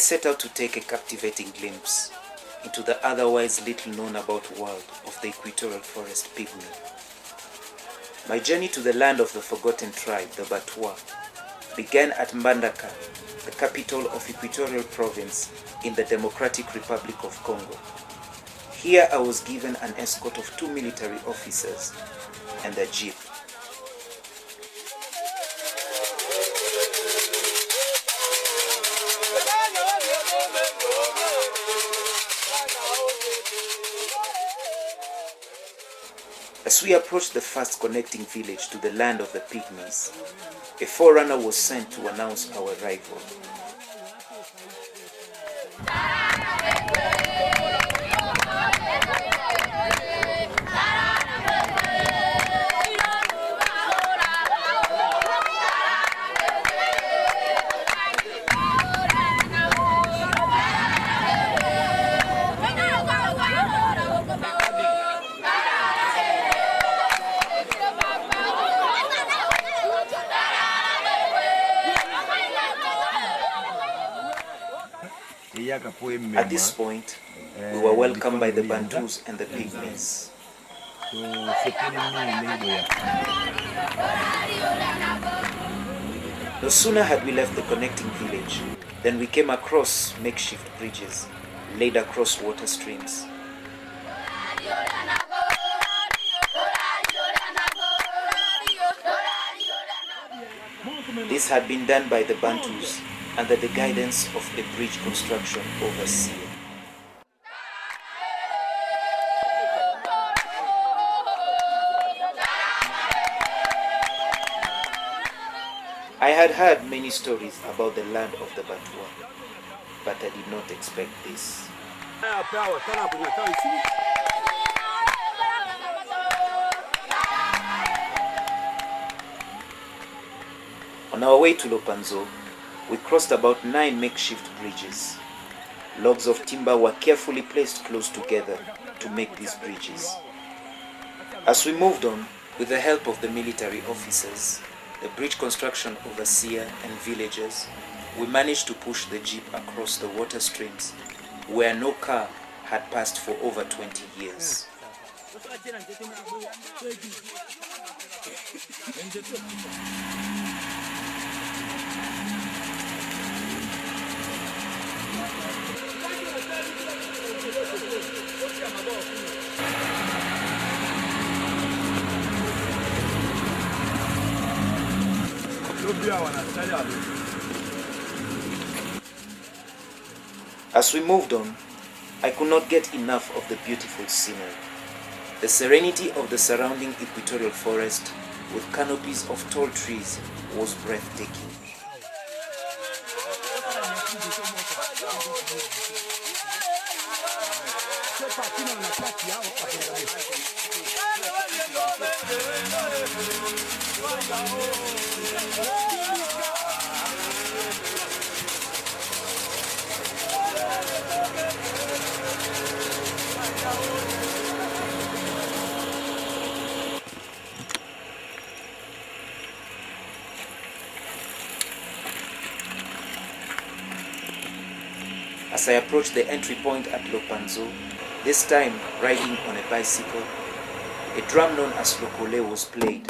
set out to take a captivating glimpse into the otherwise little known about world of the Equatorial Forest pygmy. My journey to the land of the forgotten tribe, the Batwa, began at Mbandaka, the capital of Equatorial Province in the Democratic Republic of Congo. Here I was given an escort of 2 military officers and a jeep. As we approached the first connecting village to the land of the pygmies, a forerunner was sent to announce our arrival. At this point, we were welcomed by the Bantus and the pygmies. No sooner had we left the connecting village than we came across makeshift bridges laid across water streams. This had been done by the Bantus under the guidance of a bridge construction overseer. I had heard many stories about the land of the Batwa, but I did not expect this. On our way to Lopanzo, we crossed about 9 makeshift bridges. Logs of timber were carefully placed close together to make these bridges. As we moved on, with the help of the military officers, the bridge construction overseer and villagers, we managed to push the jeep across the water streams where no car had passed for over 20 years. As we moved on, I could not get enough of the beautiful scenery. The serenity of the surrounding equatorial forest with canopies of tall trees was breathtaking. As I approached the entry point at Lopanzo, this time riding on a bicycle, a drum known as Lokole was played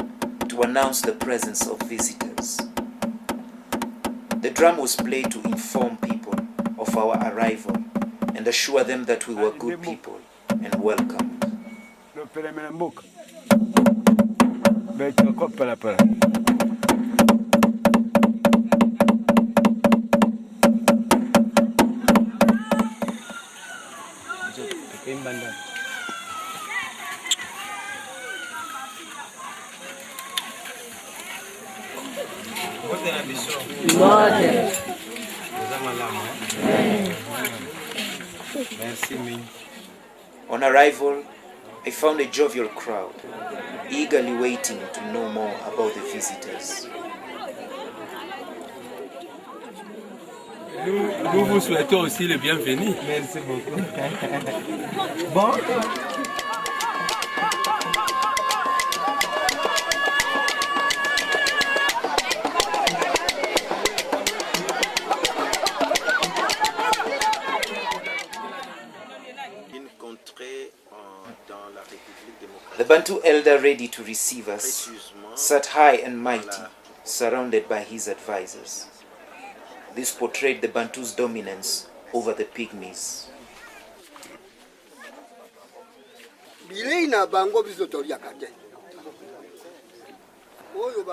to announce the presence of visitors. The drum was played to inform people of our arrival and assure them that we were good people and welcomed. On arrival, I found a jovial crowd, eagerly waiting to know more about the visitors. Nous vous souhaitons aussi le bienvenu. Merci beaucoup. Bon. Bantu elder ready to receive us sat high and mighty, surrounded by his advisors. This portrayed the Bantu's dominance over the pygmies.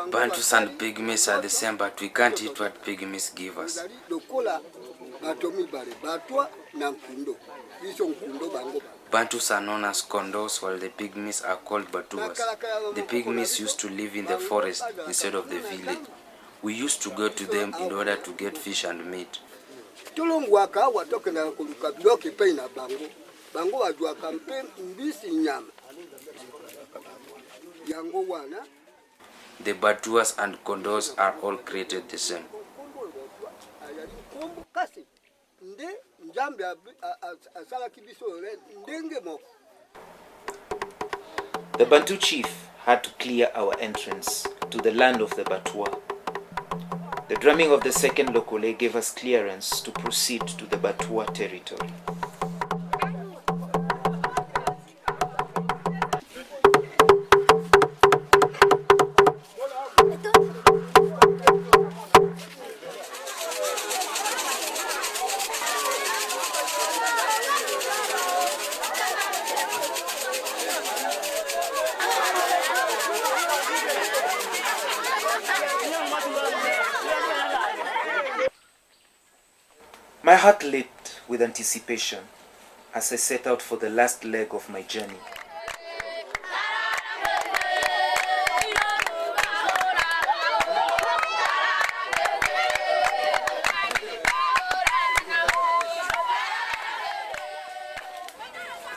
Bantus and pygmies are the same, but we can't eat what pygmies give us. Bantus are known as Kondos, while the pygmies are called Batuas. The pygmies used to live in the forest instead of the village. We used to go to them in order to get fish and meat. The Batuas and Kondos are all created the same. The Bantu chief had to clear our entrance to the land of the Batua. The drumming of the second lokole gave us clearance to proceed to the Batua territory. My heart leaped with anticipation as I set out for the last leg of my journey.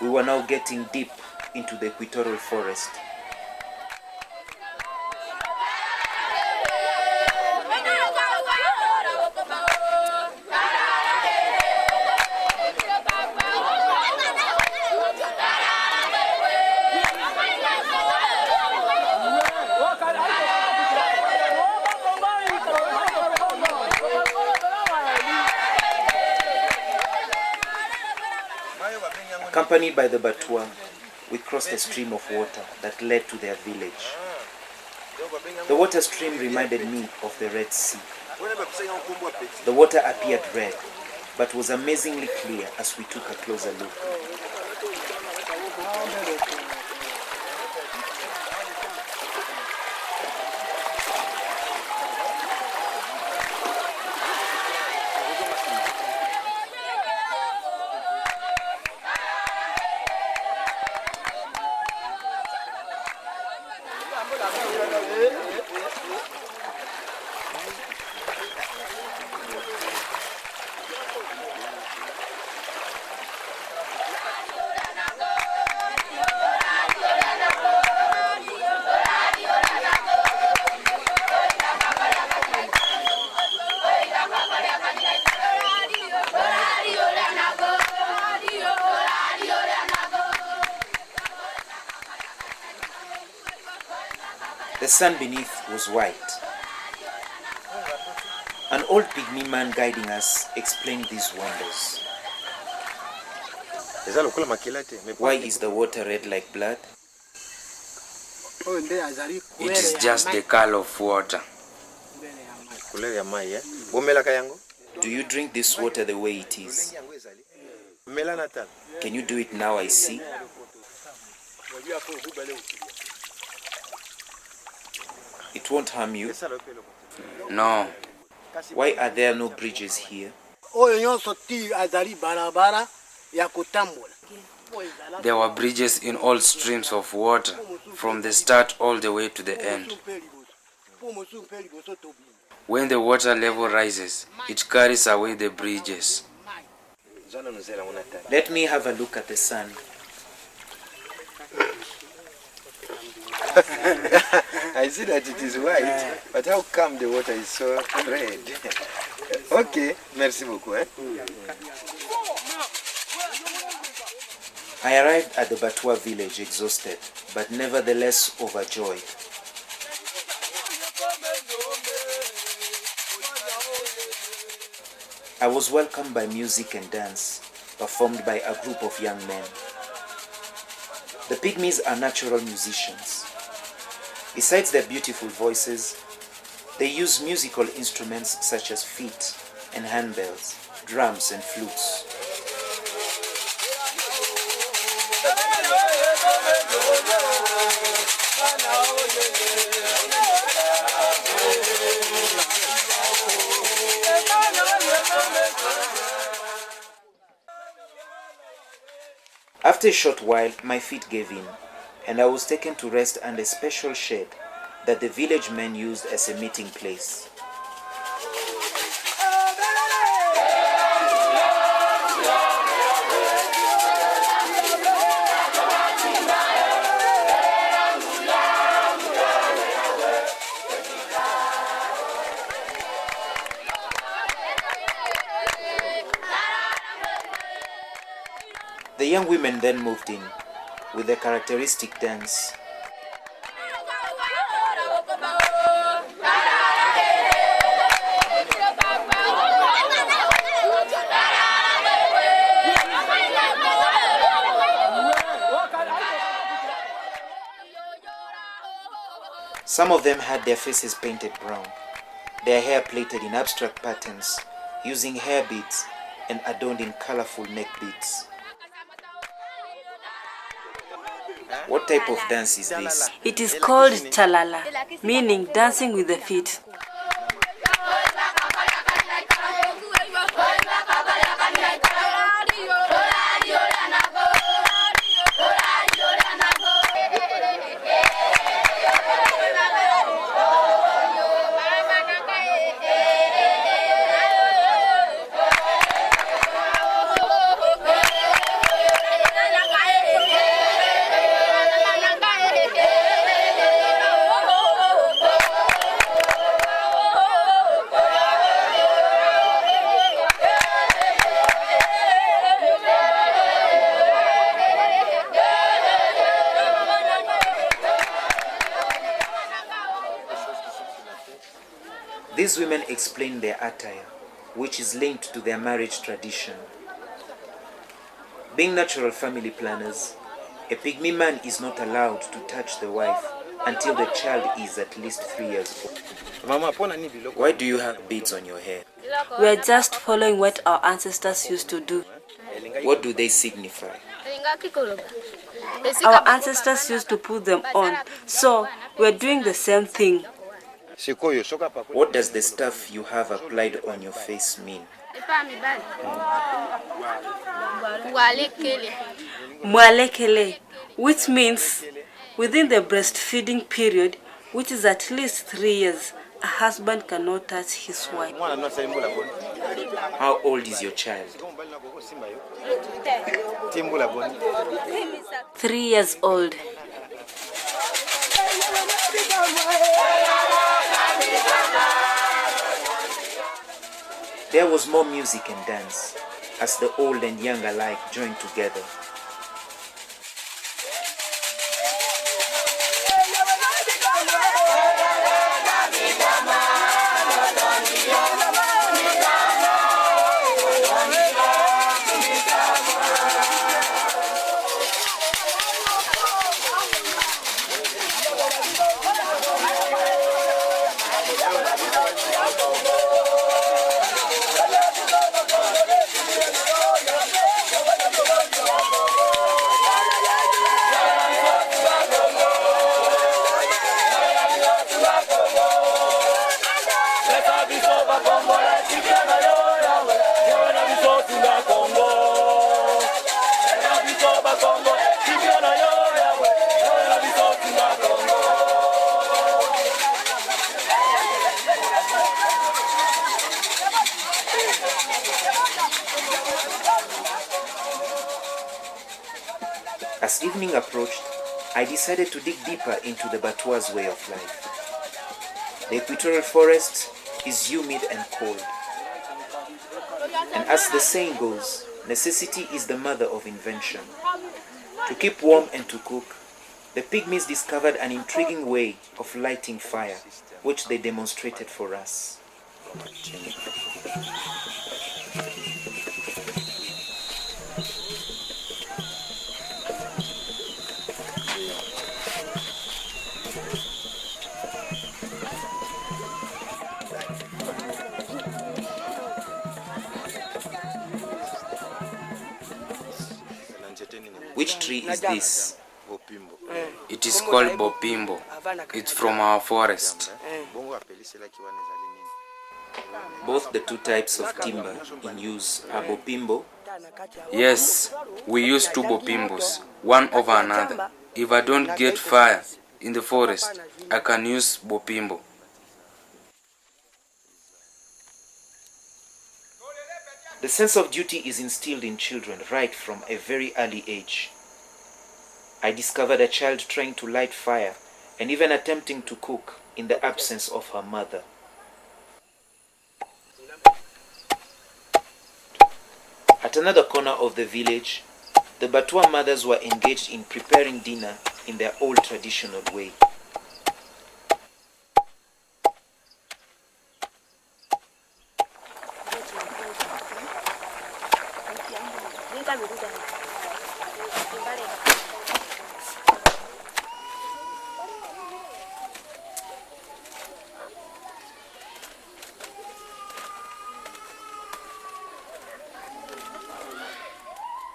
We were now getting deep into the Equatorial forest. Accompanied by the Batua, we crossed a stream of water that led to their village. The water stream reminded me of the Red Sea. The water appeared red, but was amazingly clear as we took a closer look. The sun beneath was white. An old pygmy man guiding us explained these wonders. Why is the water red like blood? It is just the color of water. Do you drink this water the way it is? Can you do it now, I see? It won't harm you? No. Why are there no bridges here? There were bridges in all streams of water, from the start all the way to the end. When the water level rises, it carries away the bridges. Let me have a look at the sun. I see that it is white, but how come the water is so red? Okay, merci beaucoup. I arrived at the Batua village exhausted, but nevertheless overjoyed. I was welcomed by music and dance, performed by a group of young men. The pygmies are natural musicians. Besides their beautiful voices, they use musical instruments such as feet and handbells, drums and flutes. After a short while, my feet gave in, and I was taken to rest under a special shed that the village men used as a meeting place. The young women then moved in with their characteristic dance. Some of them had their faces painted brown, their hair plaited in abstract patterns, using hair beads and adorned in colorful neck beads. What type of dance is this? It is called chalala, meaning dancing with the feet. These women explain their attire, which is linked to their marriage tradition. Being natural family planners, a pygmy man is not allowed to touch the wife until the child is at least 3 years old. Why do you have beads on your hair? We are just following what our ancestors used to do. What do they signify? Our ancestors used to put them on, so we are doing the same thing. What does the stuff you have applied on your face mean? Mwalekele, which means within the breastfeeding period, which is at least 3 years, a husband cannot touch his wife. How old is your child? 3 years old. There was more music and dance as the old and young alike joined together. As evening approached, I decided to dig deeper into the Batua's way of life. The equatorial forest is humid and cold. And as the saying goes, necessity is the mother of invention. To keep warm and to cook, the pygmies discovered an intriguing way of lighting fire, which they demonstrated for us. Which tree is this? It is called bopimbo. It's from our forest. Both the two types of timber in use are bopimbo. Yes, we use two bopimbos, one over another. If I don't get fire in the forest, I can use bopimbo. The sense of duty is instilled in children right from a very early age. I discovered a child trying to light fire and even attempting to cook in the absence of her mother. At another corner of the village, the Batua mothers were engaged in preparing dinner in their old traditional way.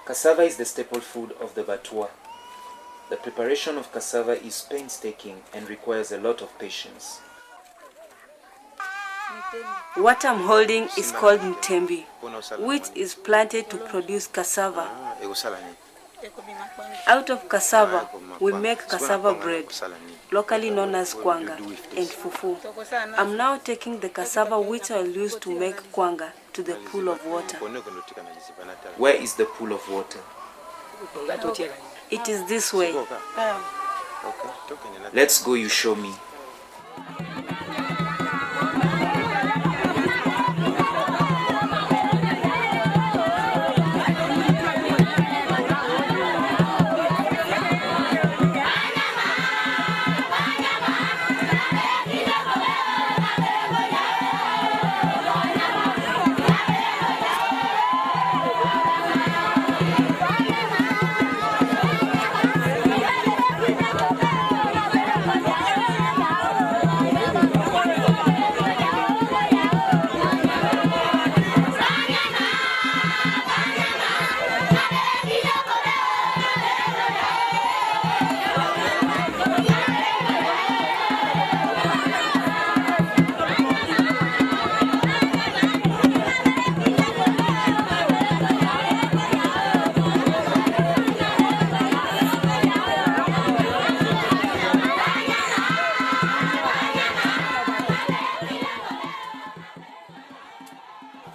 Cassava is the staple food of the Batua. The preparation of cassava is painstaking and requires a lot of patience. What I'm holding is called mtembi, which is planted to produce cassava. Out of cassava, we make cassava bread, locally known as kwanga, and fufu. I'm now taking the cassava which I'll use to make kwanga to the pool of water. Where is the pool of water? It is this way. Let's go, you show me.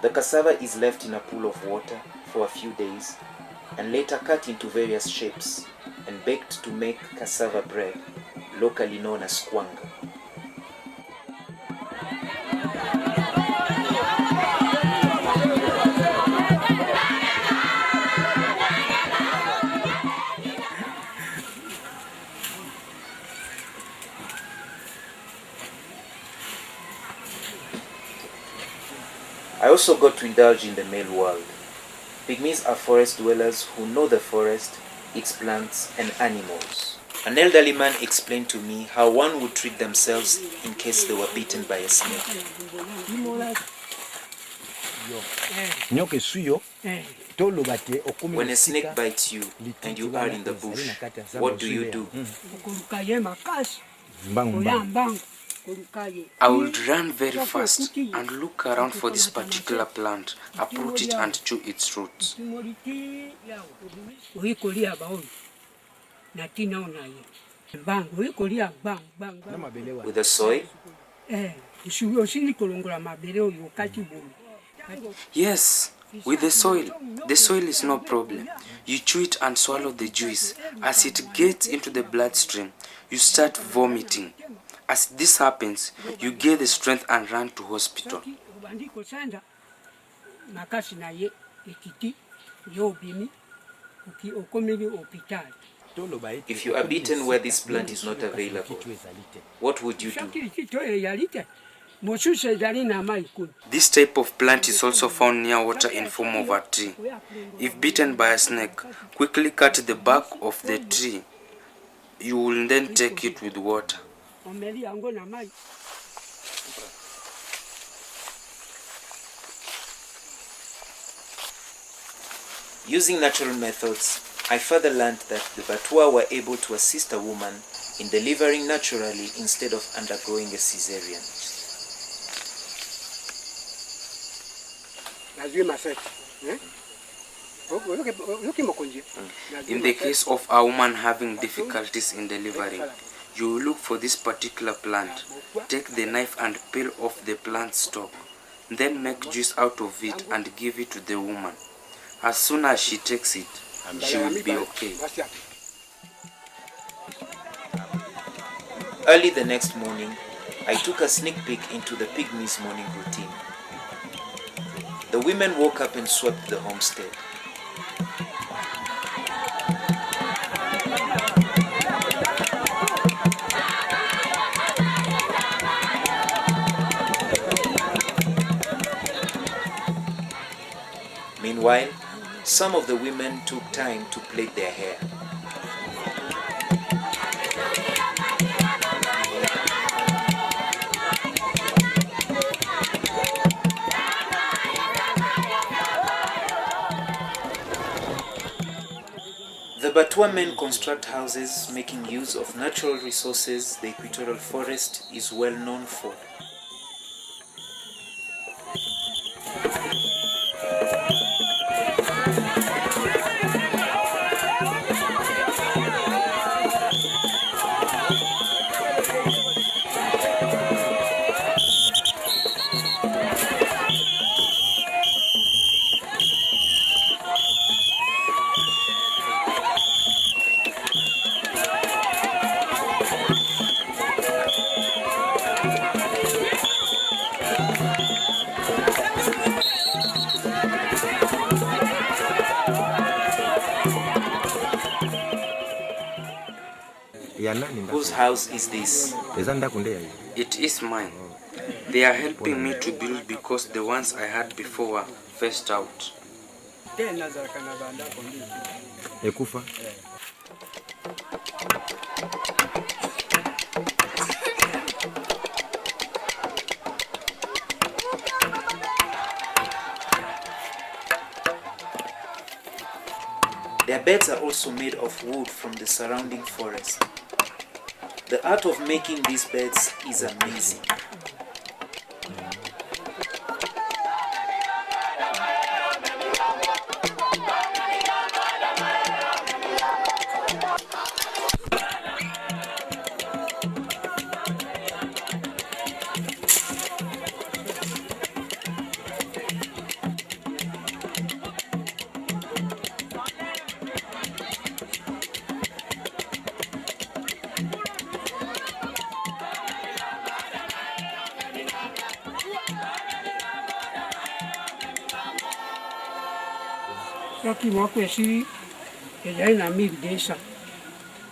The cassava is left in a pool of water for a few days and later cut into various shapes and baked to make cassava bread, locally known as kwanga. I also got to indulge in the male world. Pygmies are forest dwellers who know the forest, its plants and animals. An elderly man explained to me how one would treat themselves in case they were bitten by a snake. When a snake bites you and you are in the bush, what do? I would run very fast and look around for this particular plant, uproot it and chew its roots. With the soil? Yes, with the soil. The soil is no problem. You chew it and swallow the juice. As it gets into the bloodstream, you start vomiting. As this happens, you get the strength and run to hospital. If you are bitten where this plant is not available, what would you do? This type of plant is also found near water in form of a tree. If bitten by a snake, quickly cut the bark of the tree. You will then take it with water. Using natural methods, I further learned that the Batua were able to assist a woman in delivering naturally instead of undergoing a cesarean. In the case of a woman having difficulties in delivering, you will look for this particular plant. Take the knife and peel off the plant stalk. Then make juice out of it and give it to the woman. As soon as she takes it, she will be okay. Early the next morning, I took a sneak peek into the pygmies' morning routine. The women woke up and swept the homestead. Meanwhile, some of the women took time to plait their hair. The Batua men construct houses making use of natural resources the equatorial forest is well known for. Whose house is this? It is mine. They are helping me to build because the ones I had before were phased out. Their beds are also made of wood from the surrounding forest. The art of making these beds is amazing.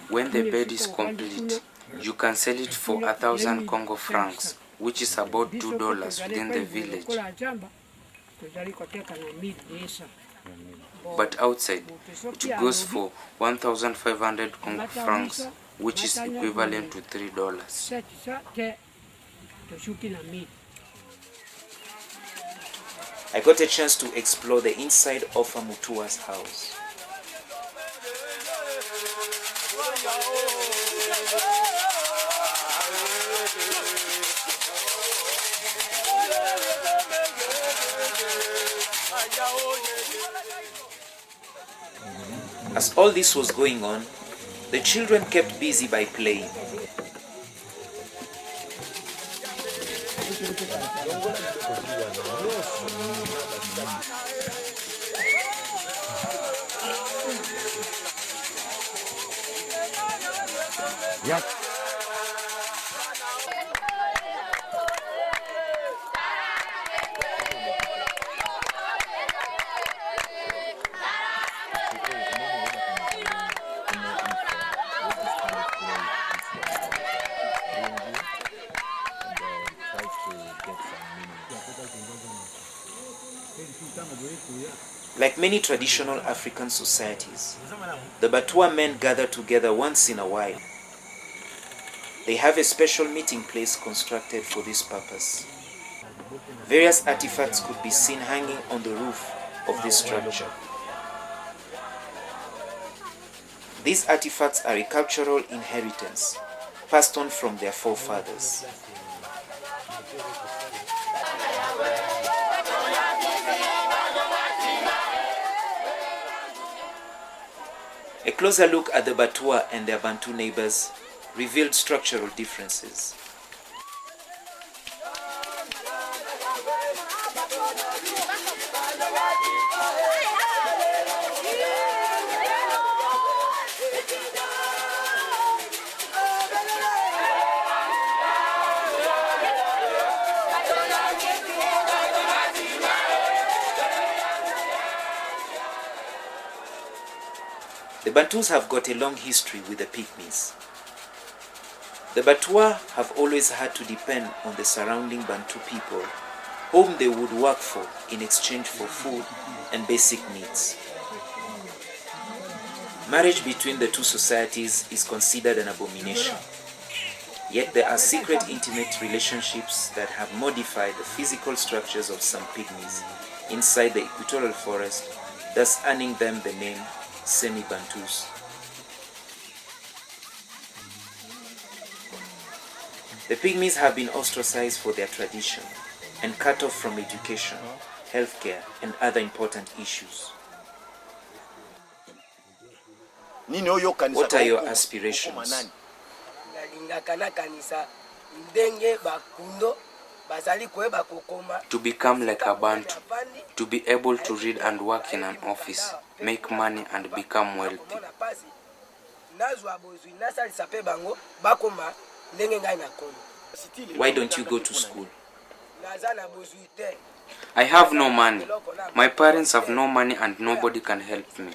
When the bed is complete, you can sell it for 1,000 Congo francs, which is about $2 within the village. But outside, it goes for 1,500 Congo francs, which is equivalent to $3. I got a chance to explore the inside of a Mutua's house. As all this was going on, the children kept busy by playing. Like many traditional African societies, the Batua men gather together once in a while. They have a special meeting place constructed for this purpose. Various artifacts could be seen hanging on the roof of this structure. These artifacts are a cultural inheritance passed on from their forefathers. A closer look at the Batua and their Bantu neighbors revealed structural differences. The Bantus have got a long history with the pygmies. The Batua have always had to depend on the surrounding Bantu people, whom they would work for in exchange for food and basic needs. Marriage between the two societies is considered an abomination. Yet there are secret intimate relationships that have modified the physical structures of some pygmies inside the Equatorial forest, thus earning them the name semi-Bantus. The pygmies have been ostracized for their tradition and cut off from education, healthcare, and other important issues. What are your aspirations? To become like a Bantu, to be able to read and work in an office, make money and become wealthy. Why don't you go to school? I have no money. My parents have no money and nobody can help me.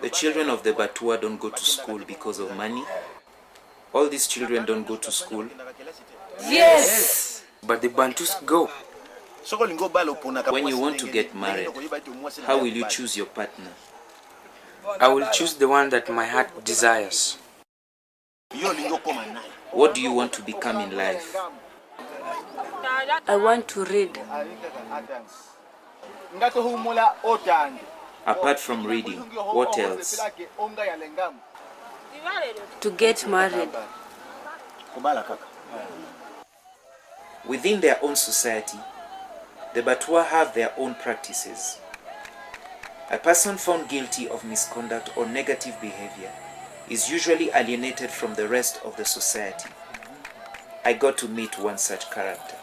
The children of the Batua don't go to school because of money? All these children don't go to school? Yes! But the Bantus go. When you want to get married, how will you choose your partner? I will choose the one that my heart desires. What do you want to become in life? I want to read. Apart from reading, what else? To get married. Within their own society, the Batua have their own practices. A person found guilty of misconduct or negative behavior is usually alienated from the rest of the society. I got to meet one such character.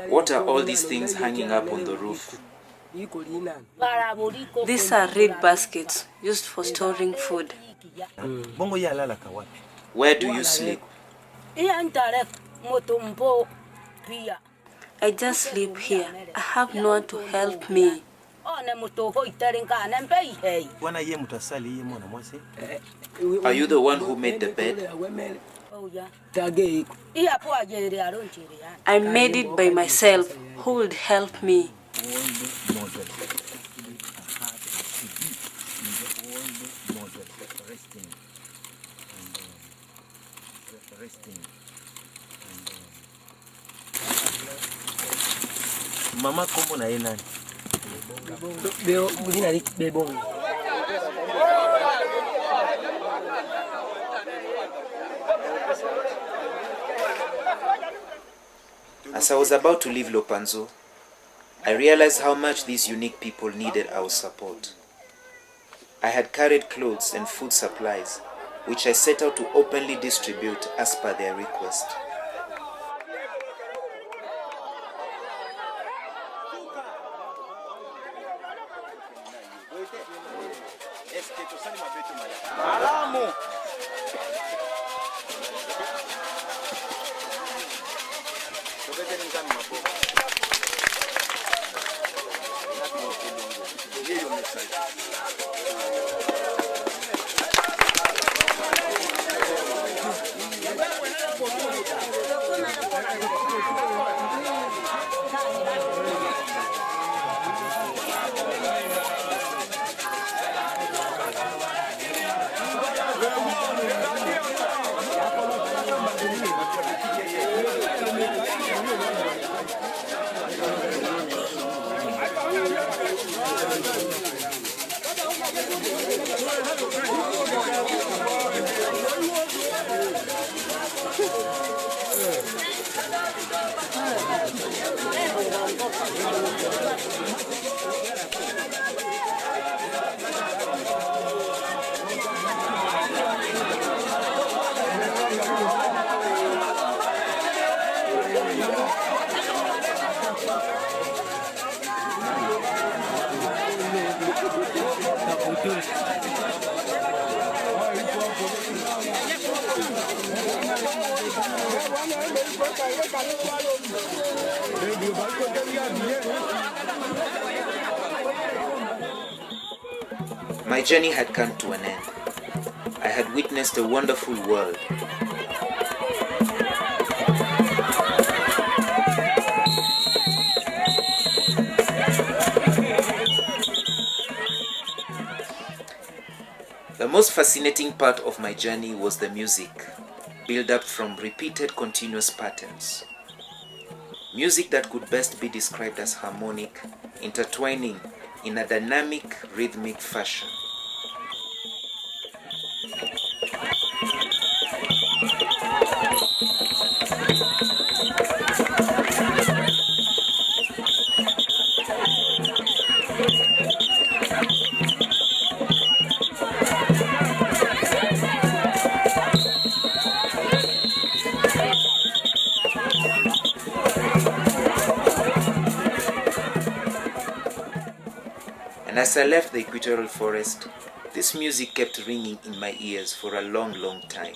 What are all these things hanging up on the roof? These are reed baskets used for storing food. Where do you sleep? I just sleep here. I have no one to help me. Are you the one who made the bed? I made it by myself. Who would help me? Mama kombo na nani? As I was about to leave Lopanzo, I realized how much these unique people needed our support. I had carried clothes and food supplies, which I set out to openly distribute as per their request. My journey had come to an end. I had witnessed a wonderful world. The most fascinating part of my journey was the music, built up from repeated continuous patterns. Music that could best be described as harmonic, intertwining in a dynamic, rhythmic fashion. And as I left the Equatorial forest, this music kept ringing in my ears for a long, long time.